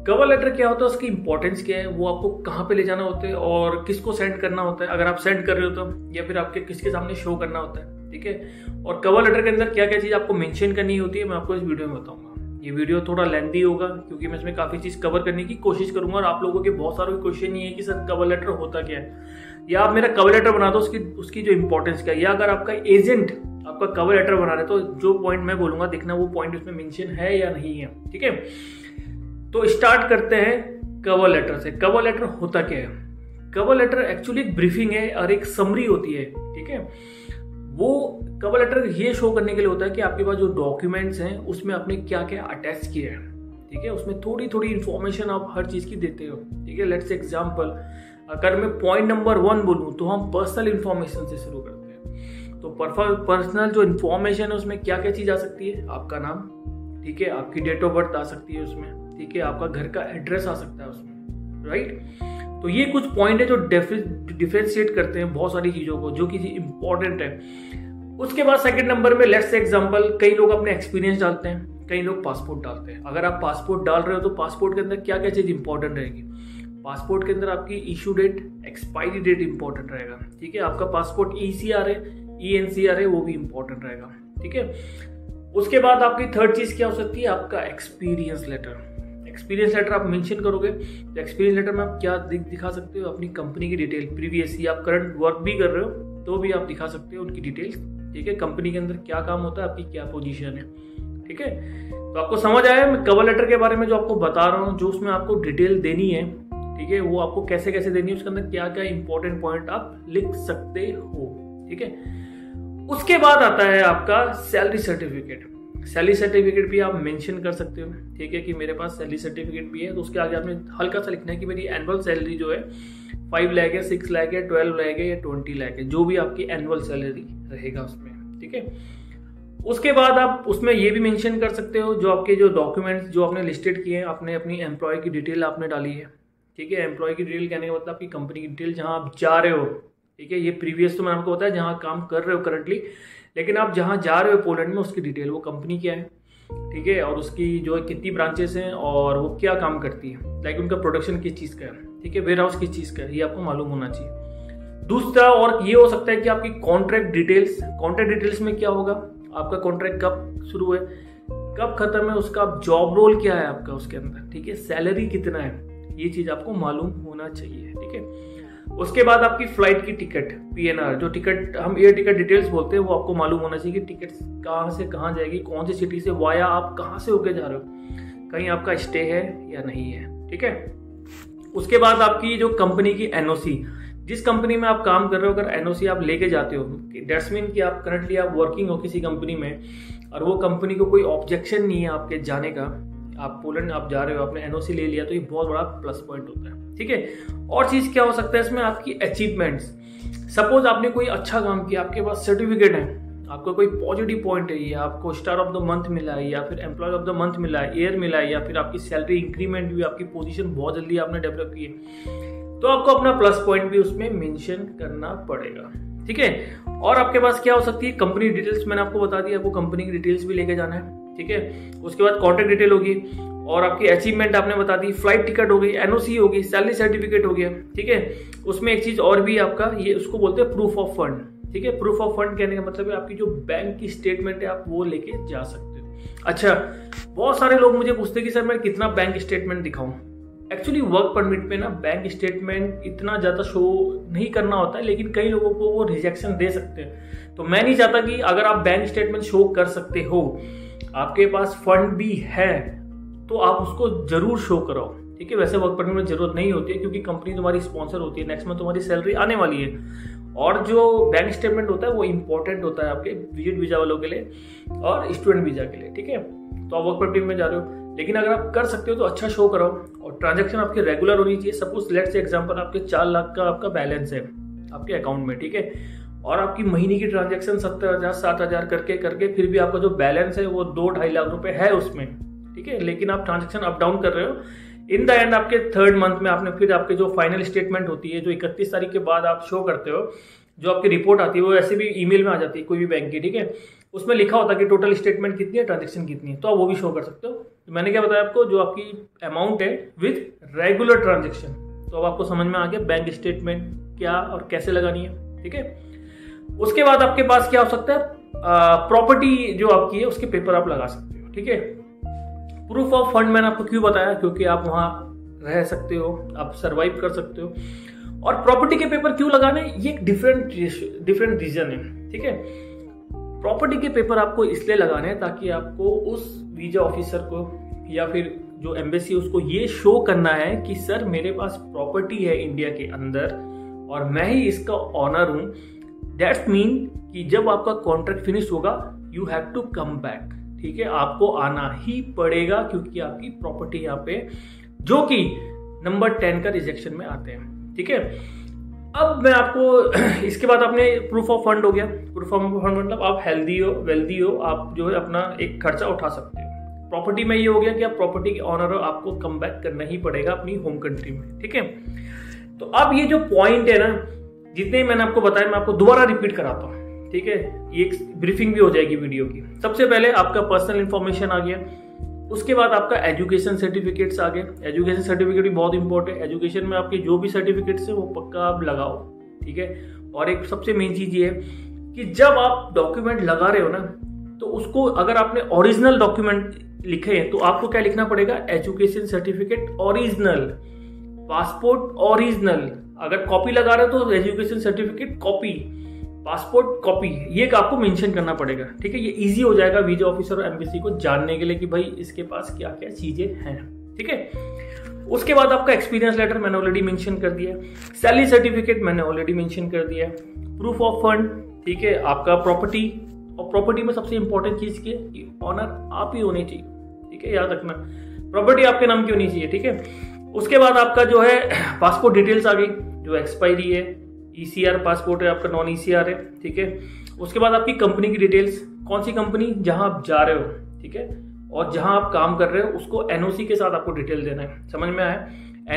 Cover letter क्या होता है, उसकी इंपॉर्टेंस क्या है, वो आपको कहाँ पे ले जाना होता है और किसको सेंड करना होता है, अगर आप सेंड कर रहे हो तो, या फिर आपके किसके सामने शो करना होता है, ठीक है। और कवर लेटर के अंदर क्या क्या चीज़ आपको मेंशन करनी होती है, मैं आपको इस वीडियो में बताऊंगा। ये वीडियो थोड़ा लेंथी होगा क्योंकि मैं इसमें काफ़ी चीज़ कवर करने की कोशिश करूंगा, और आप लोगों के बहुत सारे क्वेश्चन ये है कि सर कवर लेटर होता क्या है, या आप मेरा कवर लेटर बना दो उसकी जो इंपॉर्टेंस क्या है, या अगर आपका एजेंट आपका कवर लेटर बना रहे तो जो पॉइंट मैं बोलूंगा देखना वो पॉइंट उसमें मेंशन है या नहीं है, ठीक है। तो स्टार्ट करते हैं कवर लेटर से। कवर लेटर होता क्या है? कवर लेटर एक्चुअली एक ब्रीफिंग है और एक समरी होती है, ठीक है। वो कवर लेटर ये शो करने के लिए होता है कि आपके पास जो डॉक्यूमेंट्स हैं उसमें आपने क्या क्या अटैच किया है, ठीक है। उसमें थोड़ी थोड़ी इंफॉर्मेशन आप हर चीज की देते हो, ठीक है। लेट्स एग्जांपल, अगर मैं पॉइंट नंबर 1 बोलूं तो हम पर्सनल इंफॉर्मेशन से शुरू करते हैं। तो पर्सनल जो इंफॉर्मेशन है उसमें क्या क्या चीज आ सकती है, आपका नाम, ठीक है, आपकी डेट ऑफ बर्थ आ सकती है उसमें, ठीक है, आपका घर का एड्रेस आ सकता है उसमें, राइट। तो ये कुछ पॉइंट है जो डिफरेंशिएट करते हैं बहुत सारी चीजों को, जो कि इंपॉर्टेंट है। उसके बाद सेकंड नंबर में लेट्स से एग्जांपल, कई लोग अपने एक्सपीरियंस डालते हैं, कई लोग पासपोर्ट डालते हैं। अगर आप पासपोर्ट डाल रहे हो तो पासपोर्ट के अंदर क्या क्या चीज इंपॉर्टेंट रहेगी, पासपोर्ट के अंदर आपकी issue date, expiry date important रहेगा, ठीक है। आपका पासपोर्ट ECR है, ENCR है, वो भी इंपॉर्टेंट रहेगा, ठीक है। उसके बाद आपकी थर्ड चीज क्या हो सकती है, आपका एक्सपीरियंस लेटर। एक्सपीरियंस लेटर आप मेंशन करोगे तो एक्सपीरियंस लेटर में आप क्या दिखा सकते हो, अपनी कंपनी की डिटेल, प्रीवियस या आप करंट वर्क भी कर रहे हो तो भी आप दिखा सकते हो उनकी डिटेल्स, ठीक है। कंपनी के अंदर क्या काम होता है, आपकी क्या पोजीशन है, ठीक है। तो आपको समझ आया मैं कवर लेटर के बारे में जो आपको बता रहा हूँ, जो उसमें आपको डिटेल देनी है, ठीक है, वो आपको कैसे कैसे देनी है, उसके अंदर क्या क्या इंपॉर्टेंट पॉइंट आप लिख सकते हो, ठीक है। उसके बाद आता है आपका सैलरी सर्टिफिकेट। सैलरी सर्टिफिकेट भी आप मेंशन कर सकते हो, ठीक है, कि मेरे पास सैलरी सर्टिफिकेट भी है। तो उसके आगे आपने हल्का सा लिखना है कि मेरी एनुअल सैलरी जो है 5 लाख है, 6 लाख है, 12 लाख है या 20 लाख है, जो भी आपकी एनुअल सैलरी रहेगा उसमें, ठीक है। उसके बाद आप उसमें ये भी मेंशन कर सकते हो जो आपके जो डॉक्यूमेंट्स जो आपने लिस्टेड किए हैं, आपने अपनी एम्प्लॉय की डिटेल आपने डाली है, ठीक है। एम्प्लॉय की डिटेल कहने का मतलब आपकी कंपनी की डिटेल, जहां आप जा रहे हो, ठीक है। ये प्रीवियस तो मैंने आपको बताया जहां काम कर रहे हो करंटली, लेकिन आप जहां जा रहे हो पोलैंड में उसकी डिटेल, वो कंपनी क्या है, ठीक है, और उसकी जो कितनी ब्रांचेस हैं और वो क्या काम करती है, लाइक उनका प्रोडक्शन किस चीज़ का है, ठीक है, वेयर हाउस किस चीज़ का है, ये आपको मालूम होना चाहिए। दूसरा और ये हो सकता है कि आपकी कॉन्ट्रैक्ट डिटेल्स में क्या होगा, आपका कॉन्ट्रैक्ट कब शुरू है, कब खत्म है, उसका जॉब रोल क्या है आपका उसके अंदर, ठीक है, सैलरी कितना है, ये चीज़ आपको मालूम होना चाहिए, ठीक है। उसके बाद आपकी फ्लाइट की टिकट, PNR, जो टिकट हम एयर टिकट डिटेल्स बोलते हैं, वो आपको मालूम होना चाहिए कि टिकट कहाँ से कहाँ जाएगी, कौन सी सिटी से, वाया आप कहाँ से होके जा रहे हो, कहीं आपका स्टे है या नहीं है, ठीक है। उसके बाद आपकी जो कंपनी की NOC, जिस कंपनी में आप काम कर रहे हो, अगर NOC आप लेके जाते हो, दैट्स मीन कि आप करंटली आप वर्किंग हो किसी कंपनी में और वो कंपनी को कोई ऑब्जेक्शन नहीं है आपके जाने का, आप पोलैंड आप जा रहे हो, आपने NOC ले लिया, तो ये बहुत बड़ा प्लस पॉइंट होता है, ठीक है। और चीज क्या हो सकता है इसमें, आपकी अचीवमेंट्स। सपोज आपने कोई अच्छा काम किया, आपके पास सर्टिफिकेट है, आपका कोई पॉजिटिव पॉइंट है, या आपको स्टार ऑफ द मंथ मिला है, या फिर एम्प्लॉय ऑफ द मंथ मिला है, ईयर मिला है, या फिर आपकी सैलरी इंक्रीमेंट हुई, आपकी पोजीशन बहुत जल्दी आपने डेवलप की है, तो आपको अपना प्लस पॉइंट भी उसमें मेंशन करना पड़ेगा, ठीक है। और आपके पास क्या हो सकती है, कंपनी डिटेल्स, मैंने आपको बता दिया, आपको कंपनी की डिटेल्स भी लेके जाना है, ठीक है। उसके बाद कॉन्टैक्ट डिटेल होगी, और आपकी अचीवमेंट आपने बता दी, फ्लाइट टिकट हो गई, NOC होगी, सैलरी सर्टिफिकेट हो गया, ठीक है। उसमें एक चीज और भी आपका, ये उसको बोलते हैं प्रूफ ऑफ फंड, ठीक है। प्रूफ ऑफ फंड कहने का मतलब है आपकी जो बैंक की स्टेटमेंट है, आप वो लेके जा सकते हो। अच्छा, बहुत सारे लोग मुझे पूछते हैं कि सर मैं कितना बैंक स्टेटमेंट दिखाऊं। एक्चुअली वर्क परमिट पे ना बैंक स्टेटमेंट इतना ज्यादा शो नहीं करना होता है, लेकिन कई लोगों को वो रिजेक्शन दे सकते हैं। तो मैं नहीं चाहता कि अगर आप बैंक स्टेटमेंट शो कर सकते हो, आपके पास फंड भी है, तो आप उसको जरूर शो कराओ, ठीक है। वैसे वर्क परमिट में जरूरत नहीं होती है क्योंकि कंपनी तुम्हारी स्पॉन्सर होती है, नेक्स्ट मंथ तुम्हारी सैलरी आने वाली है। और जो बैंक स्टेटमेंट होता है वो इंपॉर्टेंट होता है आपके विजिट वीजा वालों के लिए और स्टूडेंट वीजा के लिए, ठीक है। तो आप वर्क परमिट में जा रहे हो, लेकिन अगर आप कर सकते हो तो अच्छा शो कराओ, और ट्रांजेक्शन आपकी रेगुलर होनी चाहिए। सपोज लेट्स से एग्जांपल, आपके 4 लाख का आपका बैलेंस है आपके अकाउंट में, ठीक है, और आपकी महीने की ट्रांजेक्शन 70,000 7,000 करके फिर भी आपका जो बैलेंस है वो 2-2.5 लाख रुपए है उसमें, ठीक है। लेकिन आप ट्रांजेक्शन अप डाउन कर रहे हो, इन द एंड आपके 3rd मंथ में आपने फिर आपके जो फाइनल स्टेटमेंट होती है, जो 31 तारीख के बाद आप शो करते हो, जो आपकी रिपोर्ट आती है वो ऐसे भी ईमेल में आ जाती है कोई भी बैंक की, ठीक है। उसमें लिखा होता है कि टोटल स्टेटमेंट कितनी है, ट्रांजेक्शन कितनी है, तो आप वो भी शो कर सकते हो, तो मैंने क्या बताया आपको, जो आपकी अमाउंट है विद रेगुलर ट्रांजेक्शन। तो अब आपको समझ में आ गया बैंक स्टेटमेंट क्या और कैसे लगानी है, ठीक है। उसके बाद आपके पास क्या हो सकता है, प्रॉपर्टी जो आपकी है उसके पेपर आप लगा सकते हो, ठीक है। प्रूफ ऑफ फंड मैंने आपको क्यों बताया, क्योंकि आप वहां रह सकते हो, आप सरवाइव कर सकते हो। और प्रॉपर्टी के पेपर क्यों लगाने, ये एक डिफरेंट रीजन है, ठीक है। प्रॉपर्टी के पेपर आपको इसलिए लगाने हैं ताकि आपको उस वीजा ऑफिसर को या फिर जो एम्बेसी उसको ये शो करना है कि सर मेरे पास प्रॉपर्टी है इंडिया के अंदर और मैं ही इसका ऑनर हूं। दैट्स मीन कि जब आपका कॉन्ट्रैक्ट फिनिश होगा you have to come back, ठीक है, आपको आना ही पड़ेगा क्योंकि आपकी प्रॉपर्टी यहाँ पे, जो कि नंबर 10 का रिजेक्शन में आते हैं, ठीक है। अब मैं आपको इसके बाद आपने प्रूफ ऑफ फंड हो गया। प्रूफ ऑफ फंड मतलब आप हेल्दी हो, वेल्दी हो, आप जो है अपना एक खर्चा उठा सकते हो। प्रॉपर्टी में ये हो गया कि आप प्रॉपर्टी के ऑनर हो, आपको कम बैक करना ही पड़ेगा अपनी होम कंट्री में, ठीक है। तो अब ये जो पॉइंट है ना, जितने मैंने आपको बताया मैं आपको दोबारा रिपीट कराता हूँ, ठीक है। ये एक ब्रीफिंग भी हो जाएगी वीडियो की। सबसे पहले आपका पर्सनल इंफॉर्मेशन आ गया, उसके बाद आपका एजुकेशन सर्टिफिकेट्स आ गए। एजुकेशन सर्टिफिकेट भी बहुत इंपॉर्टेंट है। एजुकेशन में आपके जो भी सर्टिफिकेट्स है वो पक्का आप लगाओ, ठीक है। और एक सबसे मेन चीज ये है कि जब आप डॉक्यूमेंट लगा रहे हो ना, तो उसको अगर आपने ओरिजिनल डॉक्यूमेंट लिखे हैं तो आपको क्या लिखना पड़ेगा, education certificate original, passport original. अगर कॉपी लगा रहे हो तो education certificate copy, passport copy, ये आपको मेंशन करना पड़ेगा, ठीक है। ये इजी हो जाएगा वीजा ऑफिसर और एम्बेसी को जानने के लिए कि भाई इसके पास क्या क्या चीजें हैं, ठीक है। उसके बाद आपका एक्सपीरियंस लेटर मैंने ऑलरेडी मेंशन कर दिया, सैलरी सर्टिफिकेट मैंने ऑलरेडी मेंशन कर दिया, प्रूफ ऑफ फंड, ठीक है, आपका प्रॉपर्टी। और प्रॉपर्टी में सबसे इंपॉर्टेंट चीज की कि ऑनर आप ही होने चाहिए, ठीक है, याद रखना, प्रॉपर्टी आपके नाम की होनी चाहिए, ठीक है। उसके बाद आपका जो है पासपोर्ट डिटेल्स आ गई, जो एक्सपायरी है, ECR पासपोर्ट है आपका, नॉन ECR है, ठीक है। उसके बाद आपकी कंपनी की डिटेल्स, कौन सी कंपनी जहां आप जा रहे हो, ठीक है, और जहां आप काम कर रहे हो उसको NOC के साथ आपको डिटेल देना है। समझ में आया?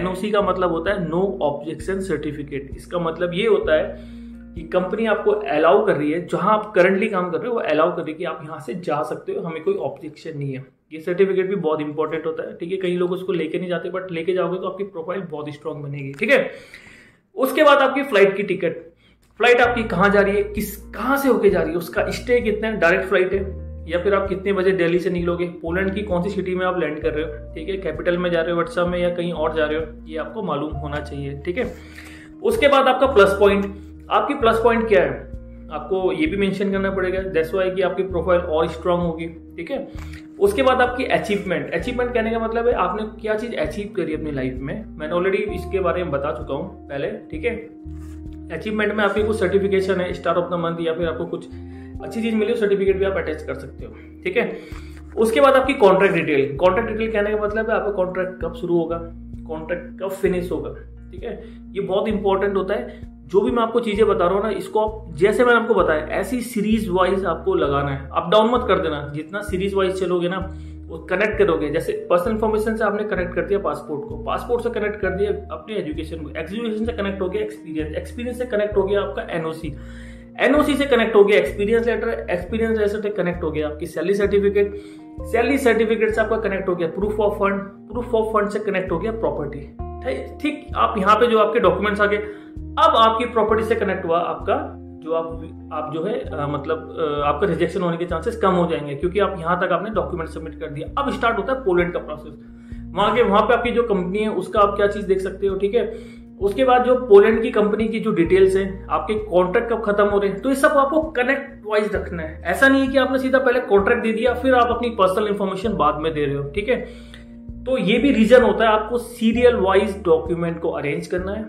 NOC का मतलब होता है नो ऑब्जेक्शन सर्टिफिकेट। इसका मतलब ये होता है कि कंपनी आपको अलाउ कर रही है, जहां आप करंटली काम कर रहे हो वो अलाउ कर रही है कि आप यहां से जा सकते हो, हमें कोई ऑब्जेक्शन नहीं है। ये सर्टिफिकेट भी बहुत इंपॉर्टेंट होता है, ठीक है। कई लोग उसको लेके नहीं जाते, बट लेके जाओगे तो आपकी प्रोफाइल बहुत स्ट्रांग बनेगी, ठीक है। उसके बाद आपकी फ्लाइट की टिकट, फ्लाइट आपकी कहाँ जा रही है, कहाँ से होके जा रही है, उसका स्टे कितना है, डायरेक्ट फ्लाइट है या फिर आप कितने बजे दिल्ली से निकलोगे, पोलैंड की कौन सी सिटी में आप लैंड कर रहे हो, ठीक है, कैपिटल में जा रहे हो वर्सा में या कहीं और जा रहे हो, ये आपको मालूम होना चाहिए, ठीक है। उसके बाद आपका प्लस पॉइंट, आपकी प्लस पॉइंट क्या है आपको ये भी मेंशन करना पड़ेगा, दैट्स व्हाई कि आपकी प्रोफाइल और स्ट्रांग होगी, ठीक है। उसके बाद आपकी अचीवमेंट, अचीवमेंट कहने का मतलब है आपने क्या चीज अचीव करी अपनी लाइफ में। मैंने ऑलरेडी इसके बारे में बता चुका हूँ पहले, ठीक है। अचीवमेंट में आपकी कुछ सर्टिफिकेशन है, स्टार ऑफ द मंथ, या फिर आपको कुछ अच्छी चीज मिली हो, सर्टिफिकेट भी आप अटैच कर सकते हो, ठीक है। उसके बाद आपकी कॉन्ट्रैक्ट डिटेल, कॉन्ट्रैक्ट डिटेल कहने का मतलब है आपका कॉन्ट्रैक्ट कब शुरू होगा, कॉन्ट्रैक्ट कब फिनिश होगा, ठीक है। ये बहुत इंपॉर्टेंट होता है। जो भी मैं आपको चीजें बता रहा हूँ ना, इसको आप जैसे मैंने आपको बताया ऐसी सीरीज वाइज आपको लगाना है, अप डाउन मत कर देना। जितना सीरीज वाइज चलोगे ना वो कनेक्ट करोगे, जैसे पर्सनल इन्फॉर्मेशन से आपने कनेक्ट कर दिया पासपोर्ट को, पासपोर्ट से कनेक्ट कर दिया अपने एजुकेशन को, एजुकेशन से कनेक्ट हो गया एक्सपीरियंस, एक्सपीरियंस से कनेक्ट हो गया आपका NOC, NOC से कनेक्ट हो गया एक्सपीरियंस लेटर, एक्सपीरियंस लेटर से कनेक्ट हो गया आपकी सैलरी सर्टिफिकेट, सैलरी सर्टिफिकेट से आपका कनेक्ट हो गया proof of fund, proof of fund से कनेक्ट हो गया प्रॉपर्टी, ठीक। आप यहाँ पे जो आपके डॉक्यूमेंट्स आ गए, अब आपकी प्रॉपर्टी से कनेक्ट हुआ आपका जो आप जो है मतलब आपका रिजेक्शन होने के चांसेस कम हो जाएंगे, क्योंकि आप यहां तक आपने डॉक्यूमेंट सबमिट कर दिया। अब स्टार्ट होता है पोलैंड का प्रोसेस। वहां पे आपकी जो कंपनी है उसका आप क्या चीज देख सकते हो, ठीक है। उसके बाद जो पोलैंड की कंपनी की जो डिटेल्स है, आपके कॉन्ट्रैक्ट कब खत्म हो रहे हैं, तो ये सब आपको कनेक्ट वाइज रखना है। ऐसा नहीं है कि आपने सीधा पहले कॉन्ट्रैक्ट दे दिया फिर आप अपनी पर्सनल इंफॉर्मेशन बाद में दे रहे हो, ठीक है। तो ये भी रीजन होता है, आपको सीरियल वाइज डॉक्यूमेंट को अरेंज करना है,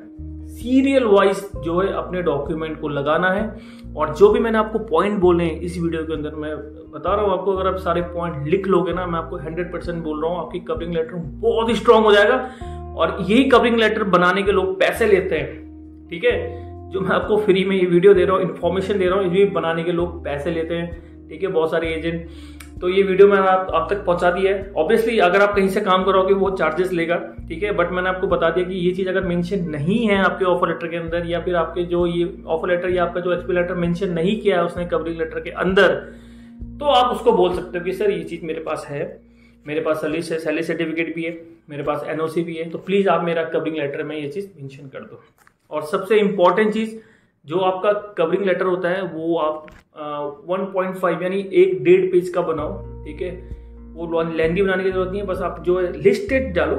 सीरियल वाइज जो है अपने डॉक्यूमेंट को लगाना है। और जो भी मैंने आपको पॉइंट बोले हैं इस वीडियो के अंदर, मैं बता रहा हूं आपको, अगर आप सारे पॉइंट लिख लोगे ना, मैं आपको 100% बोल रहा हूं, आपकी कवरिंग लेटर बहुत स्ट्रांग हो जाएगा। और यही कवरिंग लेटर बनाने के लोग पैसे लेते हैं, ठीक है। जो मैं आपको फ्री में ये वीडियो दे रहा हूँ, इन्फॉर्मेशन दे रहा हूँ, ये बनाने के लोग पैसे लेते हैं, ठीक है, बहुत सारे एजेंट। तो ये वीडियो मैंने आप तक पहुंचा दी है। ऑब्वियसली अगर आप कहीं से काम करोगे वो चार्जेस लेगा, ठीक है, बट मैंने आपको बता दिया कि ये चीज अगर मेंशन नहीं है आपके ऑफर लेटर के अंदर, या फिर आपके जो ये ऑफर लेटर या आपका जो HP लेटर मेंशन नहीं किया है उसने कवरिंग लेटर के अंदर, तो आप उसको बोल सकते हो कि सर ये चीज मेरे पास है मेरे पास सैलरी सर्टिफिकेट भी है, मेरे पास NOC भी है, तो प्लीज़ आप मेरा कवरिंग लेटर में ये चीज़ मेंशन कर दो। और सबसे इम्पॉर्टेंट चीज़, जो आपका कवरिंग लेटर होता है वो आप 1.5 यानी 1.5 पेज का बनाओ, ठीक है। वो लेंदी बनाने की जरूरत नहीं है, बस आप जो है लिस्टेड डालो,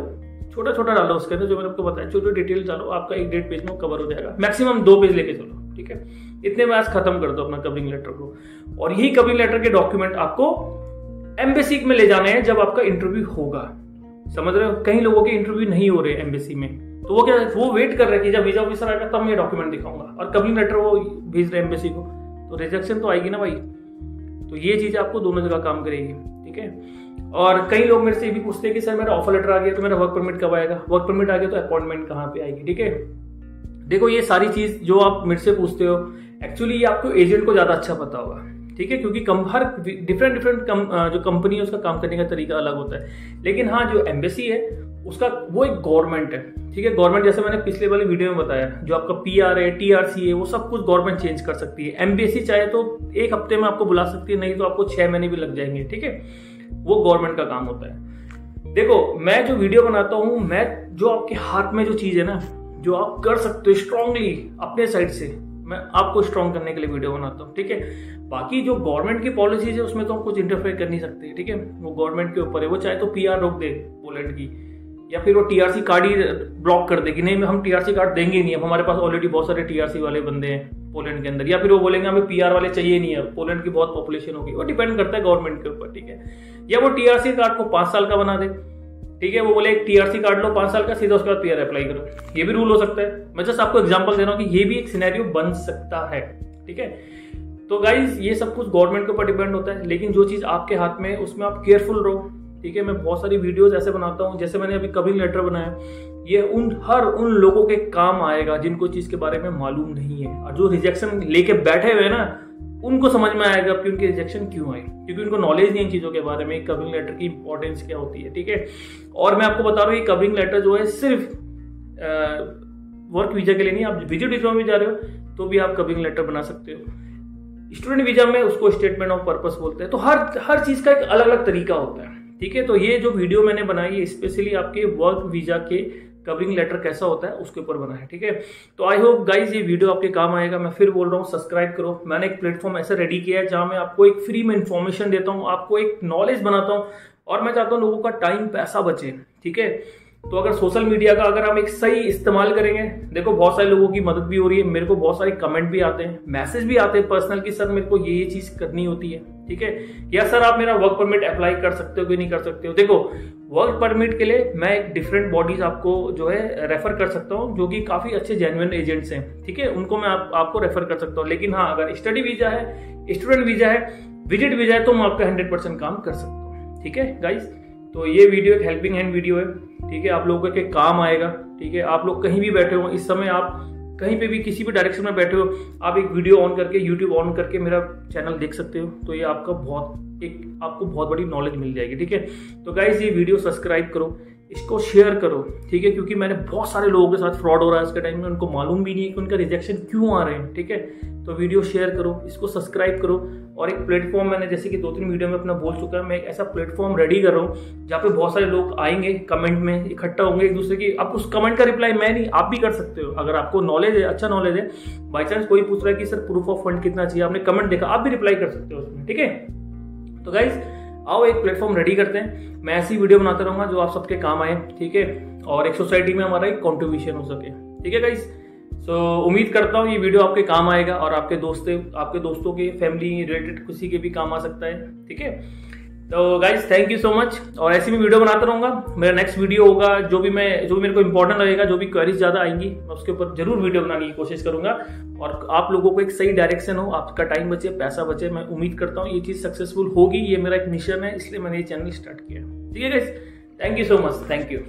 छोटा छोटा डालो उसके अंदर, जो मैंने आपको बताया छोटे डिटेल डालो, आपका 1.5 पेज में कवर हो जाएगा। मैक्सिमम 2 पेज लेके चलो, ठीक है। इतने में आज खत्म कर दो अपना कवरिंग लेटर को। और यही कवरिंग लेटर के डॉक्यूमेंट आपको एम्बेसी में ले जाने हैं जब आपका इंटरव्यू होगा। समझ रहे हो, कई लोगों के इंटरव्यू नहीं हो रहे एम्बेसी में, तो वो क्या, वो वेट कर रहे हैं कि जब वीजा ऑफिसर आएगा तब मैं डॉक्यूमेंट दिखाऊंगा, और कवरिंग लेटर वो भेज रहे हैं एम्बेसी को, तो रिजेक्शन तो आएगी ना भाई। तो ये चीज आपको दोनों जगह काम करेगी, ठीक है। और कई लोग मेरे से ये भी पूछते हैं कि सर मेरा ऑफर लेटर आ गया तो मेरा वर्क परमिट कब आएगा, वर्क परमिट आ गया तो अपॉइंटमेंट कहाँ पे आएगी, ठीक है। देखो ये सारी चीज जो आप मेरे से पूछते हो, एक्चुअली ये आपको एजेंट को ज्यादा अच्छा पता होगा, ठीक है, क्योंकि हर डिफरेंट जो कंपनी है उसका काम करने का तरीका अलग होता है। लेकिन हाँ, जो एम्बेसी है उसका वो एक गवर्नमेंट है, ठीक है। गवर्नमेंट, जैसे मैंने पिछले वाले वीडियो में बताया, जो आपका PR है, TRC है, वो सब कुछ गवर्नमेंट चेंज कर सकती है। एम्बेसी चाहे तो 1 हफ्ते में आपको बुला सकती है, नहीं तो आपको 6 महीने भी लग जाएंगे, ठीक है। वो गवर्नमेंट का काम होता है। देखो मैं जो वीडियो बनाता हूँ, मैं जो आपके हाथ में जो चीज है ना, जो आप कर सकते हो स्ट्रांगली अपने साइड से, मैं आपको स्ट्रांग करने के लिए वीडियो बनाता हूँ, ठीक है। बाकी जो गवर्नमेंट की पॉलिसीज है उसमें तो हम कुछ इंटरफेयर कर नहीं सकते, ठीक है। वो गवर्नमेंट के ऊपर है, वो चाहे तो PR रोक दे पोलैंड की, या फिर वो TRC कार्ड ही ब्लॉक कर दे कि नहीं हम TRC कार्ड देंगे ही नहीं, अब हमारे पास ऑलरेडी बहुत सारे TRC वाले बंदे हैं पोलैंड के अंदर, या फिर वो बोलेंगे हमें PR वाले चाहिए नहीं है, पोलैंड की बहुत पॉपुलेशन होगी। वो डिपेंड करता है गवर्नमेंट के ऊपर, ठीक है। या वो TRC कार्ड को 5 साल का बना दे, ठीक है। वो बोले एक TRC कार्ड लो 5 साल का, सीधा उसके बाद PR अप्लाई करो, ये भी रूल हो सकता है। मैं जस्ट आपको एग्जांपल दे रहा हूँ कि ये भी एक सिनेरियो बन सकता है, ठीक है। तो गाइज ये सब कुछ गवर्नमेंट के ऊपर डिपेंड होता है, लेकिन जो चीज आपके हाथ में है उसमें आप केयरफुल रहो, ठीक है। मैं बहुत सारी वीडियोस ऐसे बनाता हूँ, जैसे मैंने अभी कवरिंग लेटर बनाया, ये उन लोगों के काम आएगा जिनको चीज के बारे में मालूम नहीं है, और जो रिजेक्शन लेके बैठे हुए हैं ना, उनको समझ में आएगा कि उनकी रिजेक्शन क्यों आई, क्योंकि उनको नॉलेज नहीं है इन चीजों के बारे में, कवरिंग लेटर की इंपॉर्टेंस क्या होती है, ठीक है। और मैं आपको बता रहा हूँ ये कवरिंग लेटर जो है सिर्फ वर्क वीजा के लिए नहीं, आप विजिट वीजा में जा रहे हो तो भी आप कवरिंग लेटर बना सकते हो। स्टूडेंट वीजा में उसको स्टेटमेंट ऑफ पर्पस बोलते हैं। तो हर चीज का एक अलग अलग तरीका होता है, ठीक है। तो ये जो वीडियो मैंने बनाई है स्पेशली आपके वर्क वीजा के कवरिंग लेटर कैसा होता है उसके ऊपर बना है, ठीक है। तो आई होप गाइज ये वीडियो आपके काम आएगा। मैं फिर बोल रहा हूँ सब्सक्राइब करो। मैंने एक प्लेटफॉर्म ऐसा रेडी किया है जहां मैं आपको एक फ्री में इंफॉर्मेशन देता हूँ, आपको एक नॉलेज बनाता हूँ, और मैं चाहता हूँ लोगों का टाइम पैसा बचे, ठीक है। तो अगर सोशल मीडिया का अगर हम एक सही इस्तेमाल करेंगे, देखो बहुत सारे लोगों की मदद भी हो रही है, मेरे को बहुत सारे कमेंट भी आते हैं, मैसेज भी आते हैं पर्सनल कि सर मेरे को ये चीज करनी होती है, ठीक है, या सर आप मेरा वर्क परमिट अप्लाई कर सकते हो कि नहीं कर सकते हो। देखो वर्क परमिट के लिए मैं एक डिफरेंट बॉडीज आपको जो है रेफर कर सकता हूँ, जो कि काफी अच्छे जेन्युइन एजेंट्स हैं, ठीक है, उनको मैं आपको रेफर कर सकता हूँ। लेकिन हाँ, अगर स्टडी वीजा है, स्टूडेंट वीजा है, विजिट वीजा है, तो मैं आपका 100% काम कर सकता हूँ, ठीक है गाइज। तो ये वीडियो एक हेल्पिंग हैंड वीडियो है, ठीक है, आप लोगों के काम आएगा, ठीक है। आप लोग कहीं भी बैठे हो, इस समय आप कहीं पे भी किसी भी डायरेक्शन में बैठे हो, आप एक वीडियो ऑन करके, यूट्यूब ऑन करके मेरा चैनल देख सकते हो, तो ये आपको बहुत बड़ी नॉलेज मिल जाएगी, ठीक है। तो गाइस ये वीडियो सब्सक्राइब करो, इसको शेयर करो, ठीक है, क्योंकि मैंने बहुत सारे लोगों के साथ फ्रॉड हो रहा है इसके टाइम में, उनको मालूम भी नहीं है कि उनका रिजेक्शन क्यों आ रहे हैं, ठीक है। तो वीडियो शेयर करो, इसको सब्सक्राइब करो। और एक प्लेटफॉर्म मैंने जैसे कि 2-3 वीडियो में अपना बोल चुका है, मैं एक ऐसा प्लेटफॉर्म रेडी कर रहा हूँ जहाँ पे बहुत सारे लोग आएंगे, कमेंट में इकट्ठा होंगे एक दूसरे की। आप उस कमेंट का रिप्लाई मैं नहीं, आप भी कर सकते हो। अगर आपको नॉलेज है, अच्छा नॉलेज है, बाई चांस कोई पूछ रहा है कि सर प्रूफ ऑफ फंड कितना चाहिए, आपने कमेंट देखा, आप भी रिप्लाई कर सकते हो उसमें, ठीक है। तो गाइज आओ एक प्लेटफॉर्म रेडी करते हैं, मैं ऐसी वीडियो बनाता रहूंगा जो आप सबके काम आए, ठीक है, और एक सोसाइटी में हमारा एक कॉन्ट्रीब्यूशन हो सके, ठीक है गाइज। सो उम्मीद करता हूँ ये वीडियो आपके काम आएगा और आपके दोस्तों के फैमिली रिलेटेड किसी के भी काम आ सकता है, ठीक है। तो guys thank you so much, और ऐसी मैं वीडियो बनाता रहूंगा। मेरा नेक्स्ट वीडियो होगा जो भी मेरे को इंपॉर्टेंट लगेगा, जो भी क्वेरीज ज्यादा आएंगी, मैं उसके ऊपर जरूर वीडियो बनाने की कोशिश करूंगा, और आप लोगों को एक सही डायरेक्शन हो, आपका टाइम बचे, पैसा बचे। मैं उम्मीद करता हूँ ये चीज सक्सेसफुल होगी, ये मेरा एक मिशन है, इसलिए मैंने ये चैनल स्टार्ट किया, ठीक है guys. Thank you so much, thank you.